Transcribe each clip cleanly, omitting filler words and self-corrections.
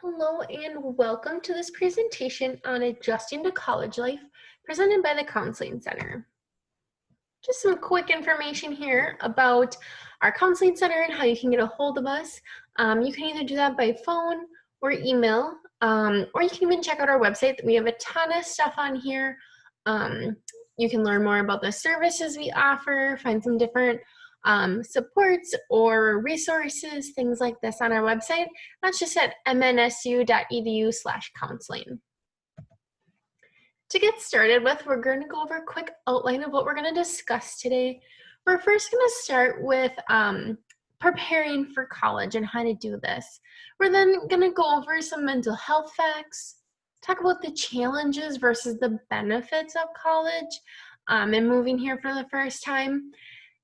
Hello and welcome to this presentation on adjusting to college life presented by the Counseling Center. Just some quick information here about our Counseling Center and how you can get a hold of us. You can either do that by phone or email, or you can even check out our website. We have a ton of stuff on here. You can learn more about the services we offer, find some different supports or resources, things like this on our website. That's just at mnsu.edu/counseling. To get started with, we're going to go over a quick outline of what we're going to discuss today. We're first going to start with preparing for college and how to do this. We're then going to go over some mental health facts, talk about the challenges versus the benefits of college and moving here for the first time,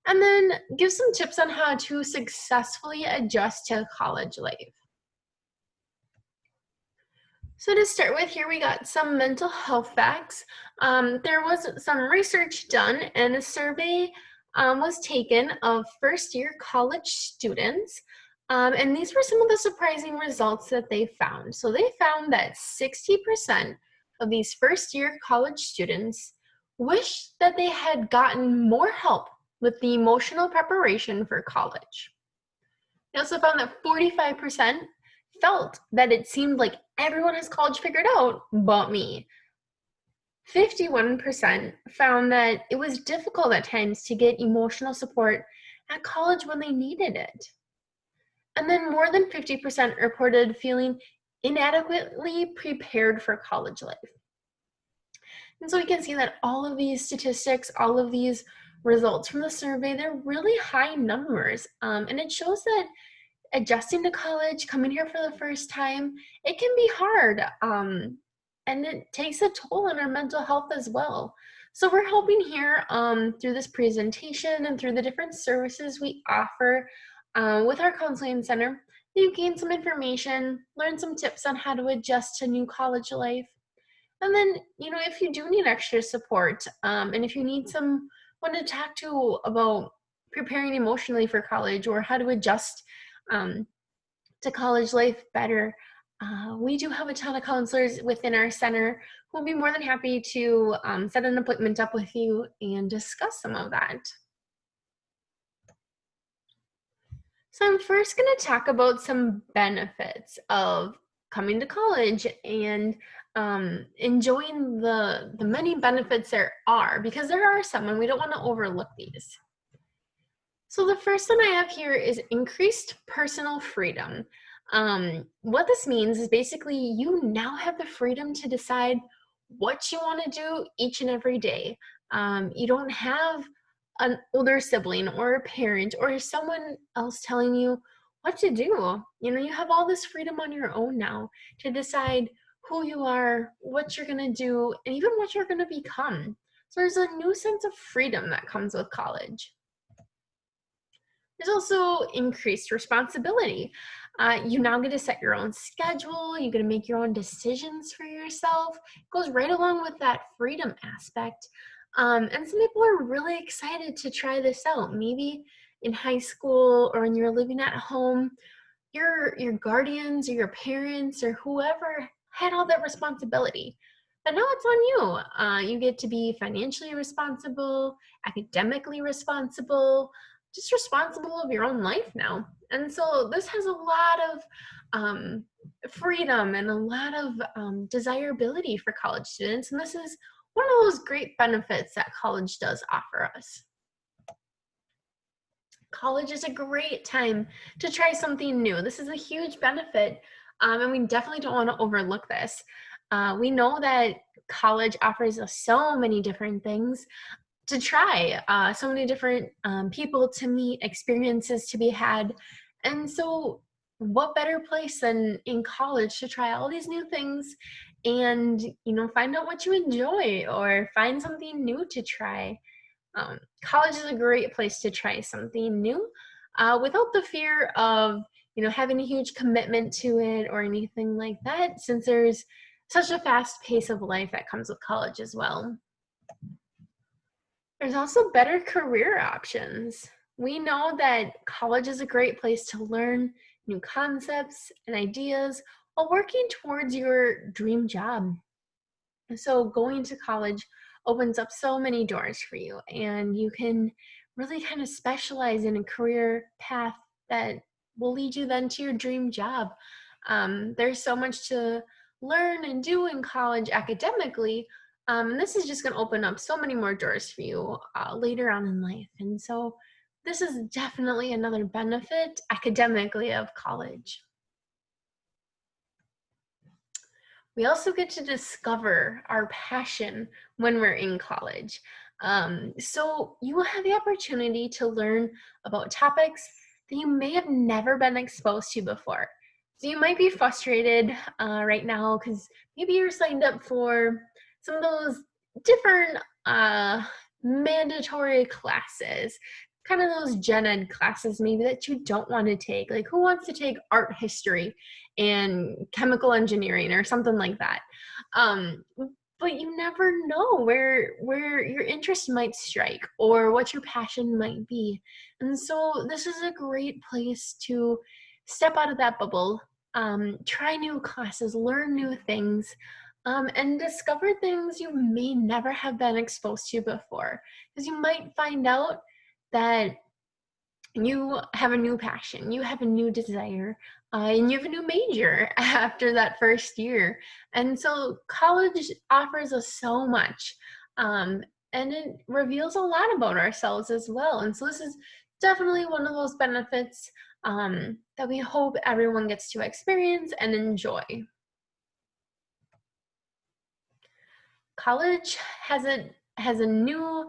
and then give some tips on how to successfully adjust to college life. So to start with, here we got some mental health facts. There was some research done and a survey was taken of first-year college students. And these were some of the surprising results that they found. So they found that 60% of these first-year college students wish that they had gotten more help with the emotional preparation for college. They also found that 45% felt that it seemed like everyone has college figured out but me. 51% found that it was difficult at times to get emotional support at college when they needed it. And then more than 50% reported feeling inadequately prepared for college life. And so we can see that all of these statistics, all of these results from the survey, they're really high numbers. And it shows that adjusting to college, coming here for the first time, it can be hard. And it takes a toll on our mental health as well. So we're hoping here through this presentation and through the different services we offer with our Counseling Center, that you gain some information, learn some tips on how to adjust to new college life. And then, if you do need extra support, and if you need someone to talk to about preparing emotionally for college or how to adjust to college life better, we do have a ton of counselors within our center who will be more than happy to set an appointment up with you and discuss some of that. So I'm first going to talk about some benefits of coming to college and enjoying the many benefits there are, because there are some and we don't want to overlook these. So the first one I have here is increased personal freedom. What this means is basically you now have the freedom to decide what you want to do each and every day. You don't have an older sibling or a parent or someone else telling you what to do. You have all this freedom on your own now to decide who you are, what you're going to do, and even what you're going to become. So there's a new sense of freedom that comes with college. There's also increased responsibility. You now get to set your own schedule. You get to make your own decisions for yourself. It goes right along with that freedom aspect. And some people are really excited to try this out. Maybe in high school or when you're living at home, your guardians or your parents or whoever had all that responsibility. But now it's on you. You get to be financially responsible, academically responsible, just responsible of your own life now. And so this has a lot of freedom and a lot of desirability for college students. And this is one of those great benefits that college does offer us. College is a great time to try something new. This is a huge benefit, and we definitely don't want to overlook this. We know that college offers us so many different things to try, so many different people to meet, experiences to be had. And so what better place than in college to try all these new things and, find out what you enjoy or find something new to try. College is a great place to try something new without the fear of, having a huge commitment to it or anything like that, since there's such a fast pace of life that comes with college as well. There's also better career options. We know that college is a great place to learn new concepts and ideas while working towards your dream job. So going to college opens up so many doors for you, and you can really kind of specialize in a career path that will lead you then to your dream job. There's so much to learn and do in college academically. And this is just going to open up so many more doors for you later on in life. And so this is definitely another benefit academically of college. We also get to discover our passion when we're in college. So you will have the opportunity to learn about topics that you may have never been exposed to before. So you might be frustrated right now because maybe you're signed up for some of those different mandatory classes, kind of those gen ed classes maybe that you don't want to take. Like, who wants to take art history and chemical engineering or something like that? But you never know where your interest might strike or what your passion might be. And so this is a great place to step out of that bubble, try new classes, learn new things, and discover things you may never have been exposed to before. Because you might find out that you have a new passion, you have a new desire, and you have a new major after that first year. And so college offers us so much, and it reveals a lot about ourselves as well. And so this is definitely one of those benefits that we hope everyone gets to experience and enjoy. College has a new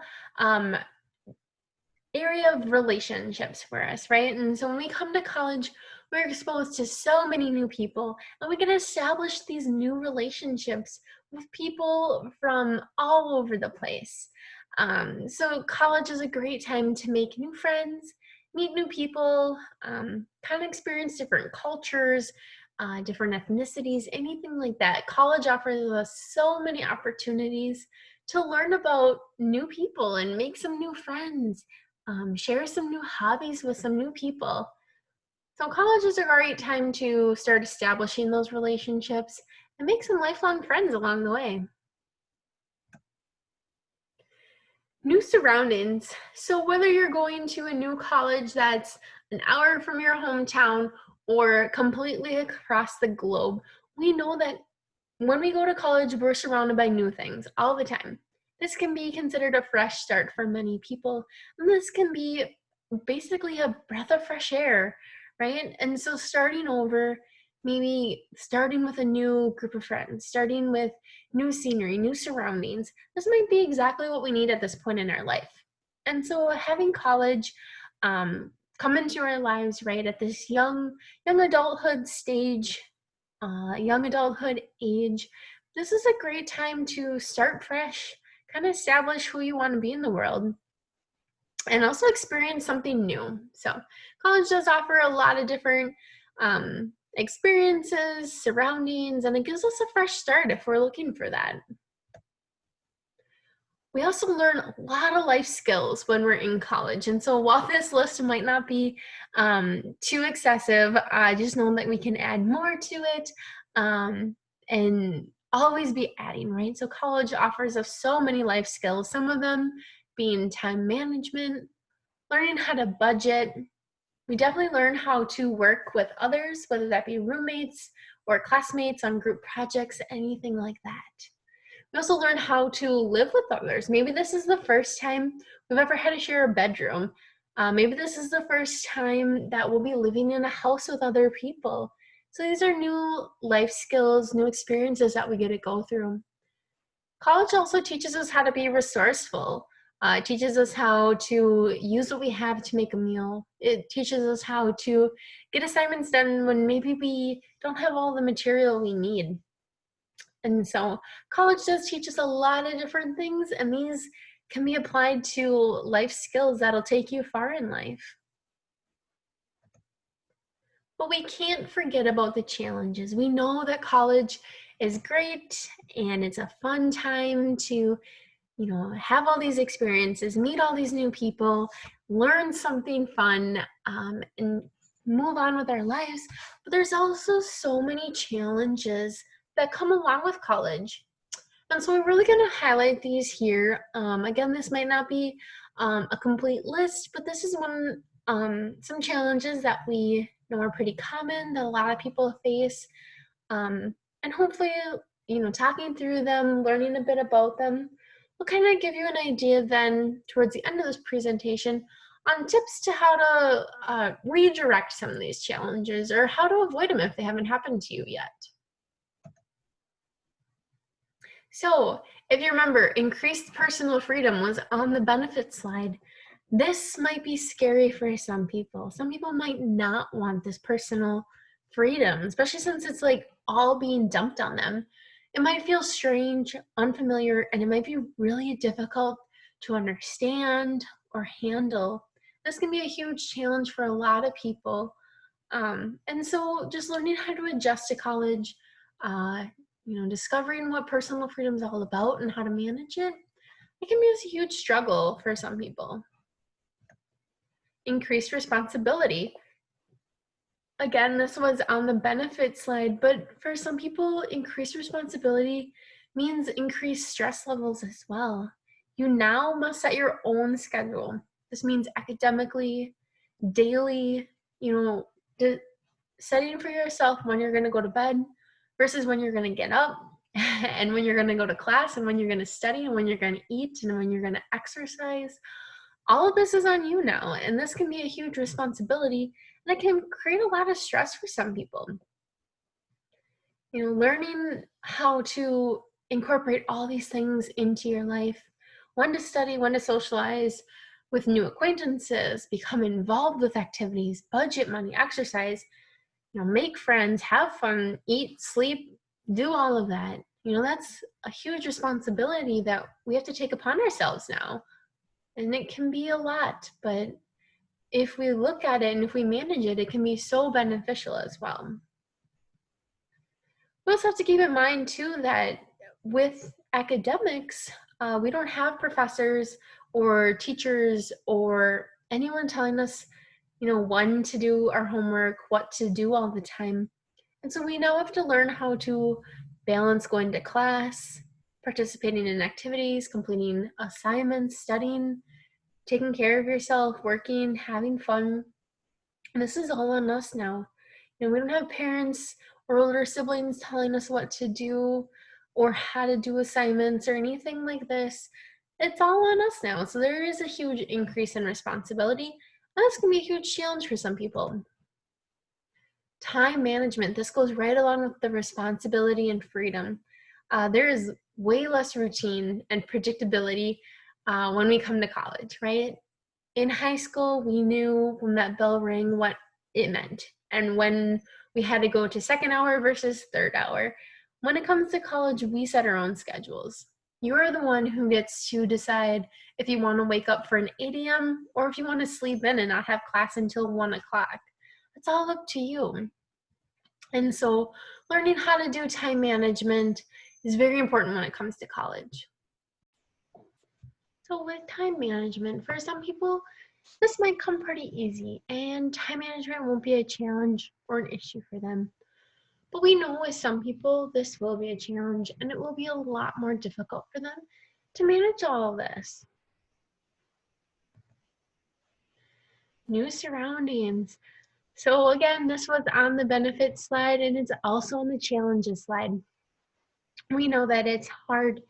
area of relationships for us, right? And so when we come to college, we're exposed to so many new people, and we can establish these new relationships with people from all over the place. So college is a great time to make new friends, meet new people, kind of experience different cultures, different ethnicities, anything like that. College offers us so many opportunities to learn about new people and make some new friends, share some new hobbies with some new people. So college is a great time to start establishing those relationships and make some lifelong friends along the way. New surroundings. So whether you're going to a new college that's an hour from your hometown or completely across the globe, we know that when we go to college, we're surrounded by new things all the time. This can be considered a fresh start for many people, and this can be basically a breath of fresh air, right? And so starting over, maybe starting with a new group of friends, starting with new scenery, new surroundings, this might be exactly what we need at this point in our life. And so having college come into our lives, right, at this young adulthood stage, young adulthood age, this is a great time to start fresh, kind of establish who you want to be in the world, and also experience something new. So college does offer a lot of different experiences, surroundings, and it gives us a fresh start if we're looking for that. We also learn a lot of life skills when we're in college. And so while this list might not be too excessive, just know that we can add more to it and always be adding, right? So college offers us so many life skills, some of them being time management, learning how to budget. We definitely learn how to work with others, whether that be roommates or classmates on group projects, anything like that. We also learn how to live with others. Maybe this is the first time we've ever had to share a bedroom. Maybe this is the first time that we'll be living in a house with other people. So these are new life skills, new experiences that we get to go through. College also teaches us how to be resourceful. It teaches us how to use what we have to make a meal. It teaches us how to get assignments done when maybe we don't have all the material we need. And so college does teach us a lot of different things, and these can be applied to life skills that'll take you far in life. But we can't forget about the challenges. We know that college is great and it's a fun time to, have all these experiences, meet all these new people, learn something fun, and move on with our lives. But there's also so many challenges that come along with college. And so we're really going to highlight these here. Again, this might not be a complete list, but this is some challenges that we know are pretty common that a lot of people face. And hopefully, talking through them, learning a bit about them, will kind of give you an idea then towards the end of this presentation on tips to how to redirect some of these challenges or how to avoid them if they haven't happened to you yet. So if you remember, increased personal freedom was on the benefits slide. This might be scary for some people. Some people might not want this personal freedom, especially since it's like all being dumped on them. It might feel strange, unfamiliar, and it might be really difficult to understand or handle. This can be a huge challenge for a lot of people. And so just learning how to adjust to college, discovering what personal freedom is all about and how to manage it, it can be a huge struggle for some people. Increased responsibility. Again, this was on the benefit slide, but for some people, increased responsibility means increased stress levels as well. You now must set your own schedule. This means academically, daily, setting for yourself when you're going to go to bed versus when you're going to get up and when you're going to go to class and when you're going to study and when you're going to eat and when you're going to exercise. All of this is on you now, and this can be a huge responsibility, and it can create a lot of stress for some people. Learning how to incorporate all these things into your life, when to study, when to socialize with new acquaintances, become involved with activities, budget money, exercise, make friends, have fun, eat, sleep, do all of that. That's a huge responsibility that we have to take upon ourselves now. And it can be a lot, but if we look at it and if we manage it, it can be so beneficial as well. We also have to keep in mind too that with academics, we don't have professors or teachers or anyone telling us when to do our homework, what to do all the time. And so we now have to learn how to balance going to class, participating in activities, completing assignments, studying, taking care of yourself, working, having fun. And this is all on us now. We don't have parents or older siblings telling us what to do or how to do assignments or anything like this. It's all on us now. So there is a huge increase in responsibility. And this can be a huge challenge for some people. Time management. This goes right along with the responsibility and freedom. There is way less routine and predictability when we come to college, right? In high school, we knew when that bell rang what it meant and when we had to go to second hour versus third hour. When it comes to college, we set our own schedules. You're the one who gets to decide if you want to wake up for an 8 a.m. or if you want to sleep in and not have class until 1 o'clock. It's all up to you. And so learning how to do time management is very important when it comes to college. So with time management, for some people, this might come pretty easy and time management won't be a challenge or an issue for them. But we know with some people, this will be a challenge and it will be a lot more difficult for them to manage all of this. New surroundings. So again, this was on the benefits slide and it's also on the challenges slide. We know that it's hard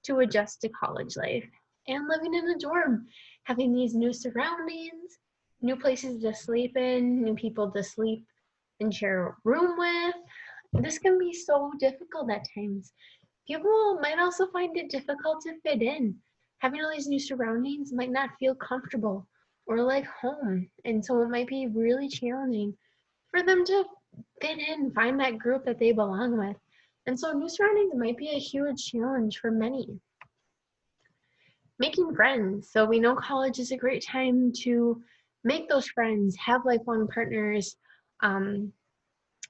to adjust to college life and living in a dorm, having these new surroundings, new places to sleep in, new people to sleep and share a room with. This can be so difficult at times. People might also find it difficult to fit in. Having all these new surroundings might not feel comfortable or like home. And so it might be really challenging for them to fit in, find that group that they belong with. And so new surroundings might be a huge challenge for many. Making friends. So we know college is a great time to make those friends, have lifelong partners,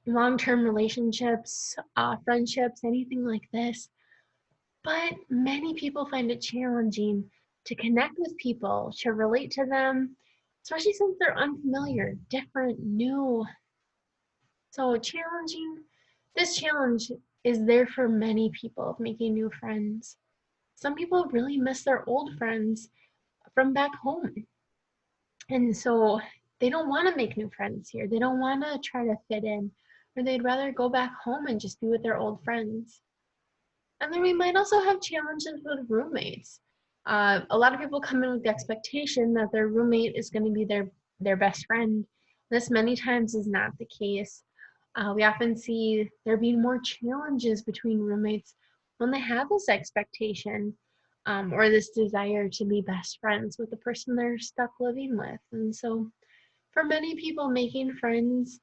long-term relationships, friendships, anything like this. But many people find it challenging to connect with people, to relate to them, especially since they're unfamiliar, different, new. So challenging, this challenge is there for many people of making new friends. Some people really miss their old friends from back home. And so they don't want to make new friends here. They don't want to try to fit in, or they'd rather go back home and just be with their old friends. And then we might also have challenges with roommates. A lot of people come in with the expectation that their roommate is going to be their best friend. This many times is not the case. We often see there being more challenges between roommates when they have this expectation or this desire to be best friends with the person they're stuck living with. And so, for many people, making friends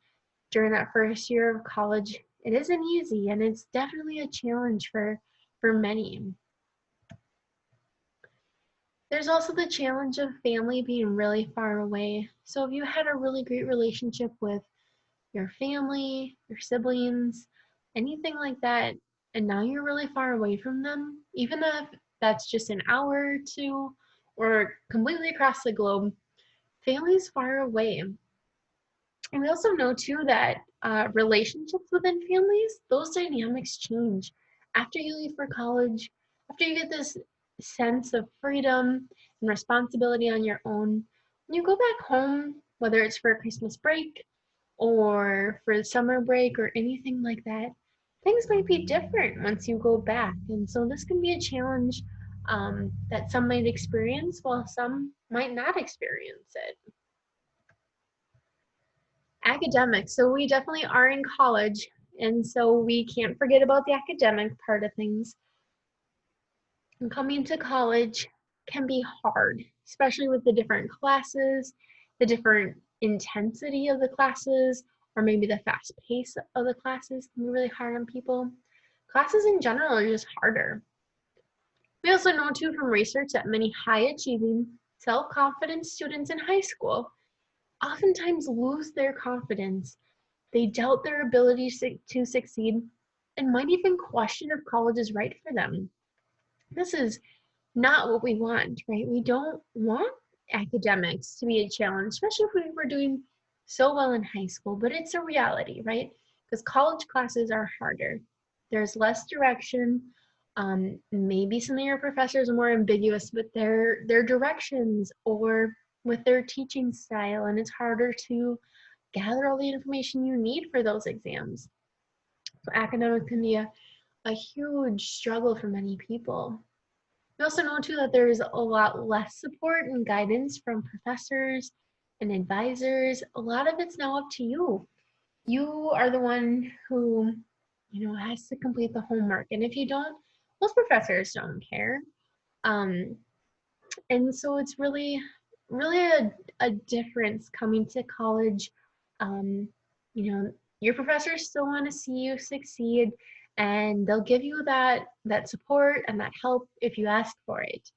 during that first year of college, it isn't easy, and it's definitely a challenge for many. There's also the challenge of family being really far away. So if you had a really great relationship with your family, your siblings, anything like that, and now you're really far away from them, even if that's just an hour or two or completely across the globe, family's far away. And we also know too that relationships within families, those dynamics change after you leave for college, after you get this sense of freedom and responsibility on your own. When you go back home, whether it's for a Christmas break or for summer break or anything like that, things might be different once you go back. And so this can be a challenge that some might experience while some might not experience it. Academics. So we definitely are in college, and so we can't forget about the academic part of things. And coming to college can be hard, especially with the different classes, the different intensity of the classes, or maybe the fast pace of the classes can be really hard on people. Classes in general are just harder. We also know too from research that many high achieving, self-confident students in high school oftentimes lose their confidence. They doubt their ability to succeed and might even question if college is right for them. This is not what we want, right? We don't want academics to be a challenge, especially if we were doing so well in high school, but it's a reality, right? Because college classes are harder. There's less direction. Maybe some of your professors are more ambiguous with their directions or with their teaching style, and it's harder to gather all the information you need for those exams. So academics can be a huge struggle for many people. We also know too that there's a lot less support and guidance from professors and advisors. A lot of it's now up to you. You are the one who, has to complete the homework. And if you don't, most professors don't care. Um, and so it's really a difference coming to college. um, your professors still want to see you succeed, and they'll give you that support and that help if you ask for it.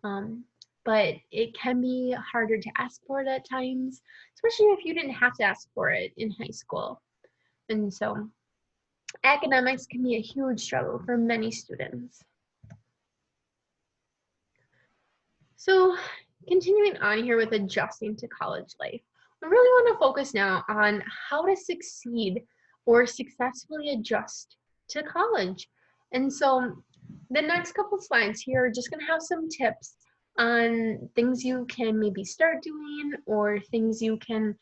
um, but it can be harder to ask for it at times, especially if you didn't have to ask for it in high school. And so academics can be a huge struggle for many students. So continuing on here with adjusting to college life, I really want to focus now on how to succeed or successfully adjust to college. And so the next couple slides here are just going to have some tips on things you can maybe start doing or things you can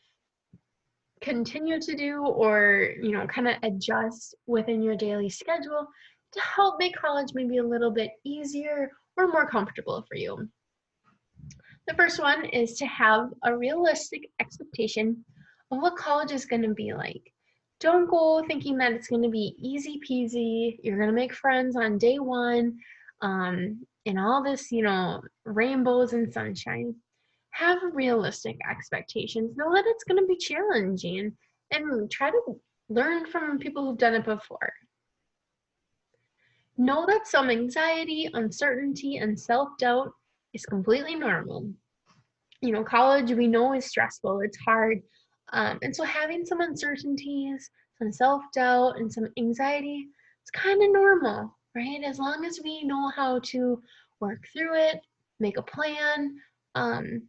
continue to do or, kind of adjust within your daily schedule to help make college maybe a little bit easier or more comfortable for you. The first one is to have a realistic expectation of what college is going to be like. Don't go thinking that it's going to be easy peasy, you're going to make friends on day one, and all this, rainbows and sunshine. Have realistic expectations. Know that it's going to be challenging and try to learn from people who've done it before. Know that some anxiety, uncertainty, and self-doubt is completely normal. College we know is stressful, it's hard. And so having some uncertainties, some self-doubt, and some anxiety, it's kind of normal, right? As long as we know how to work through it, make a plan, and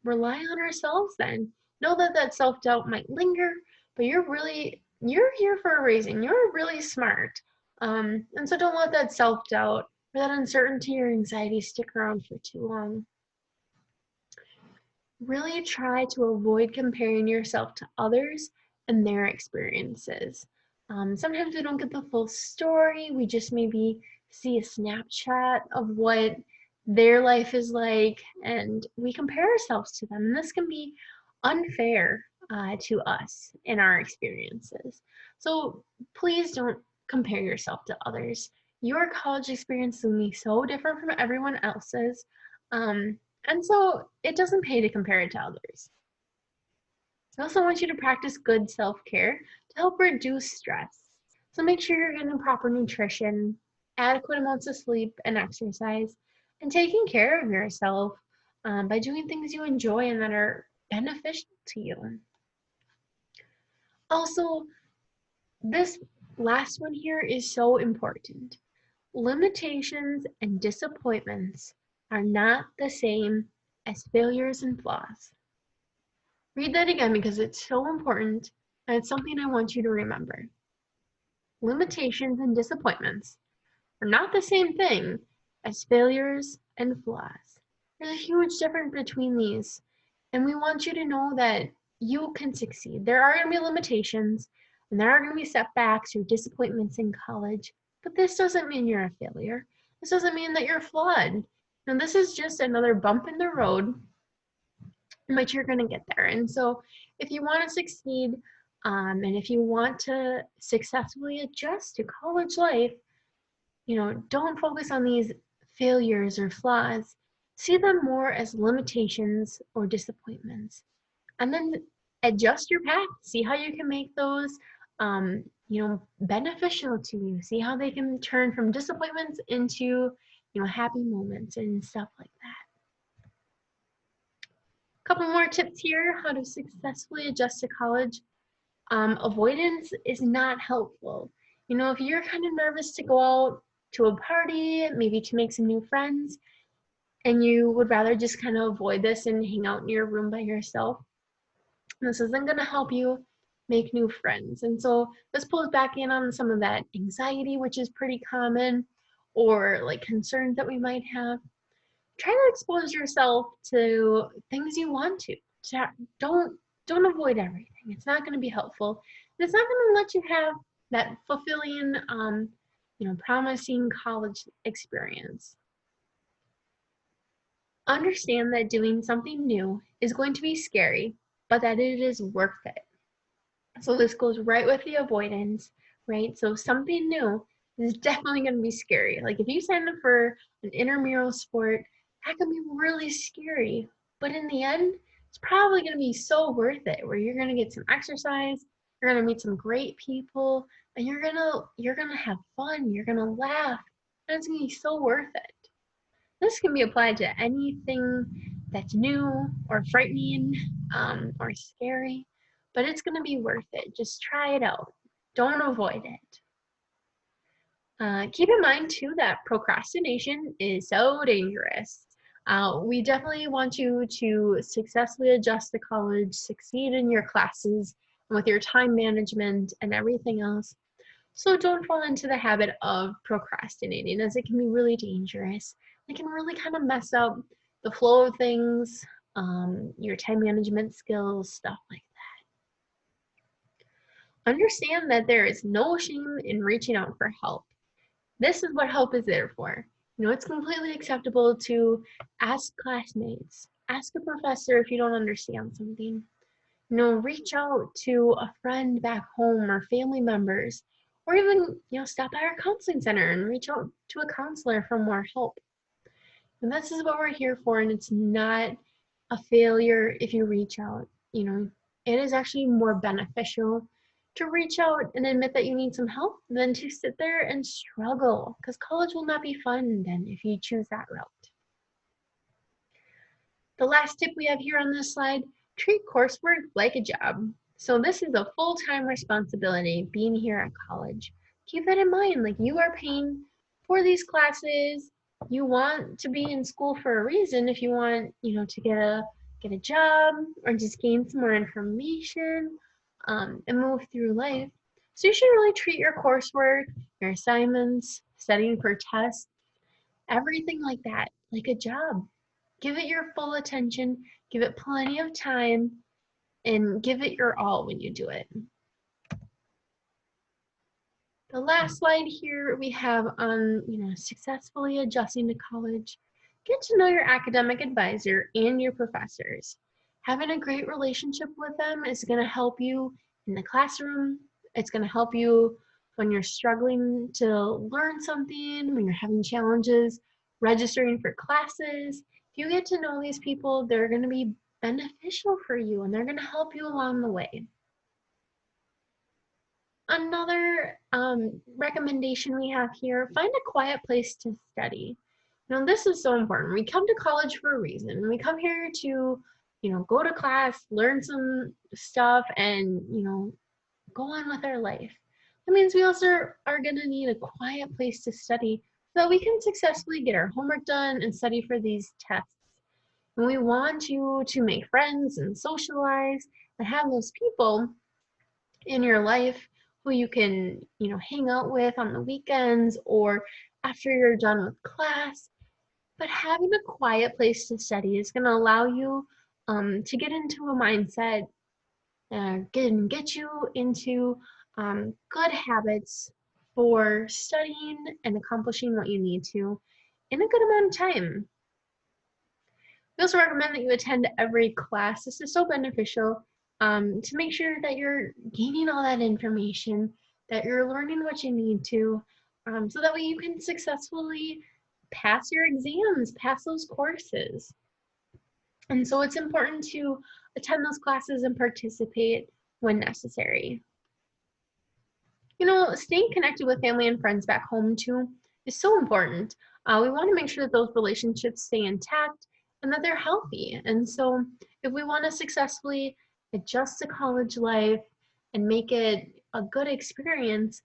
rely on ourselves then. Know that that self-doubt might linger, but you're here for a reason. You're really smart. And so don't let that self-doubt or that uncertainty or anxiety stick around for too long. Really try to avoid comparing yourself to others and their experiences. Sometimes we don't get the full story. We just maybe see a snapshot of what their life is like, and we compare ourselves to them. And this can be unfair to us in our experiences. So please don't compare yourself to others. Your college experience is going to be so different from everyone else's. Um, and so it doesn't pay to compare it to others. I also want you to practice good self-care to help reduce stress. So make sure you're getting proper nutrition, adequate amounts of sleep and exercise, and taking care of yourself by doing things you enjoy and that are beneficial to you. Also, this last one here is so important. Limitations and disappointments are not the same as failures and flaws. Read that again because it's so important and it's something I want you to remember. Limitations and disappointments are not the same thing as failures and flaws. There's a huge difference between these, and we want you to know that you can succeed. There are going to be limitations, and there are going to be setbacks or disappointments in college, but this doesn't mean you're a failure. This doesn't mean that you're flawed. And this is just another bump in the road, but you're going to get there. And so if you want to succeed, and if you want to successfully adjust to college life, don't focus on these failures or flaws. See them more as limitations or disappointments. And then adjust your path. See how you can make those beneficial to you. See how they can turn from disappointments into, happy moments and stuff like that. A couple more tips here, how to successfully adjust to college. Avoidance is not helpful. If you're kind of nervous to go out to a party, maybe to make some new friends, and you would rather just kind of avoid this and hang out in your room by yourself, this isn't going to help you make new friends. And so this pulls back in on some of that anxiety, which is pretty common, or like concerns that we might have. Try to expose yourself to things you want to. Don't avoid everything. It's not going to be helpful. It's not going to let you have that fulfilling, promising college experience. Understand that doing something new is going to be scary, but that it is worth it. So this goes right with the avoidance, right? So something new is definitely going to be scary. Like if you sign up for an intramural sport, that can be really scary. But in the end, it's probably going to be so worth it, where you're going to get some exercise, you're going to meet some great people, and you're going to have fun, you're going to laugh, and it's going to be so worth it. This can be applied to anything that's new or frightening or scary, but it's going to be worth it. Just try it out. Don't avoid it. Keep in mind, too, that procrastination is so dangerous. We definitely want you to successfully adjust to college, succeed in your classes, and with your time management and everything else. So don't fall into the habit of procrastinating, as it can be really dangerous. It can really kind of mess up the flow of things, your time management skills, stuff like that. Understand that there is no shame in reaching out for help. This is what help is there for. It's completely acceptable to ask classmates, ask a professor if you don't understand something. Reach out to a friend back home or family members, or even, stop by our counseling center and reach out to a counselor for more help. And this is what we're here for, and it's not a failure if you reach out. It is actually more beneficial to reach out and admit that you need some help than to sit there and struggle, because college will not be fun then if you choose that route. The last tip we have here on this slide: treat coursework like a job. So this is a full-time responsibility being here at college. Keep that in mind, like you are paying for these classes. You want to be in school for a reason. If you want, to get a get a job or just gain some more information and move through life. So you should really treat your coursework, your assignments, studying for tests, everything like that, like a job. Give it your full attention, give it plenty of time, and give it your all when you do it. The last slide here we have on, successfully adjusting to college. Get to know your academic advisor and your professors. Having a great relationship with them is going to help you in the classroom. It's going to help you when you're struggling to learn something, when you're having challenges, registering for classes. If you get to know these people, they're going to be beneficial for you and they're going to help you along the way. Another recommendation we have here, find a quiet place to study. Now, this is so important. We come to college for a reason. We come here to, go to class, learn some stuff, and, go on with our life. That means we also are going to need a quiet place to study so that we can successfully get our homework done and study for these tests. And we want you to make friends and socialize and have those people in your life who you can, hang out with on the weekends or after you're done with class. But having a quiet place to study is going to allow you to get into a mindset and get you into good habits for studying and accomplishing what you need to in a good amount of time. We also recommend that you attend every class. This is so beneficial to make sure that you're gaining all that information, that you're learning what you need to, so that way you can successfully pass your exams, pass those courses. And so it's important to attend those classes and participate when necessary. Staying connected with family and friends back home too is so important. We want to make sure that those relationships stay intact and that they're healthy. And so if we want to successfully adjust to college life and make it a good experience,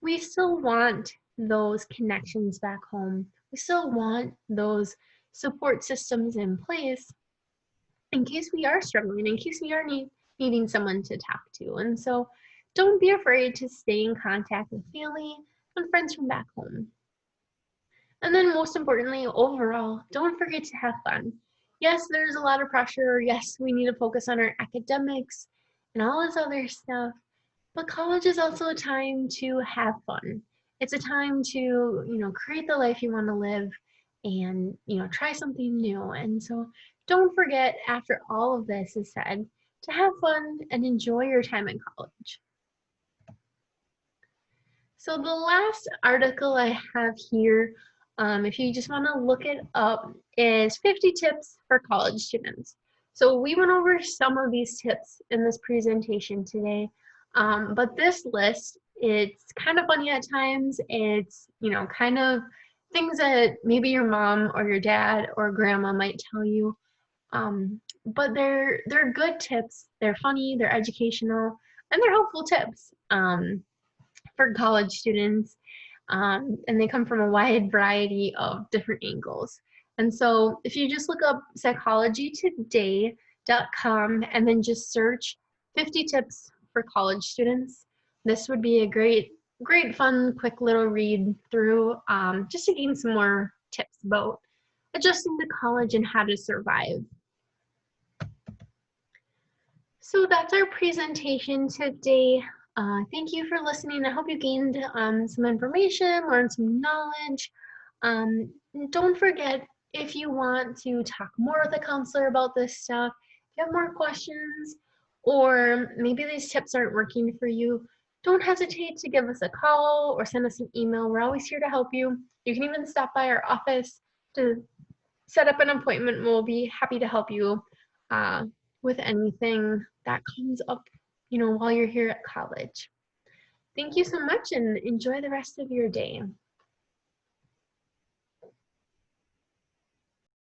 we still want those connections back home. We still want those support systems in place in case we are struggling, in case we are needing someone to talk to. And so don't be afraid to stay in contact with family and friends from back home. And then most importantly, overall, don't forget to have fun. Yes, there's a lot of pressure. Yes, we need to focus on our academics and all this other stuff. But college is also a time to have fun. It's a time to, create the life you want to live and, try something new. And so don't forget, after all of this is said, to have fun and enjoy your time in college. So the last article I have here, if you just want to look it up, is 50 tips for college students. So we went over some of these tips in this presentation today, but this list, it's kind of funny at times. It's, kind of things that maybe your mom or your dad or grandma might tell you, but they're good tips. They're funny, they're educational, and they're helpful tips. For college students, and they come from a wide variety of different angles. And so if you just look up psychologytoday.com and then just search 50 tips for college students, this would be a great, fun, quick little read through just to gain some more tips about adjusting to college and how to survive. So that's our presentation today. Thank you for listening. I hope you gained some information, learned some knowledge. Don't forget, if you want to talk more with a counselor about this stuff, if you have more questions, or maybe these tips aren't working for you, don't hesitate to give us a call or send us an email. We're always here to help you. You can even stop by our office to set up an appointment. We'll be happy to help you with anything that comes up, while you're here at college. Thank you so much and enjoy the rest of your day.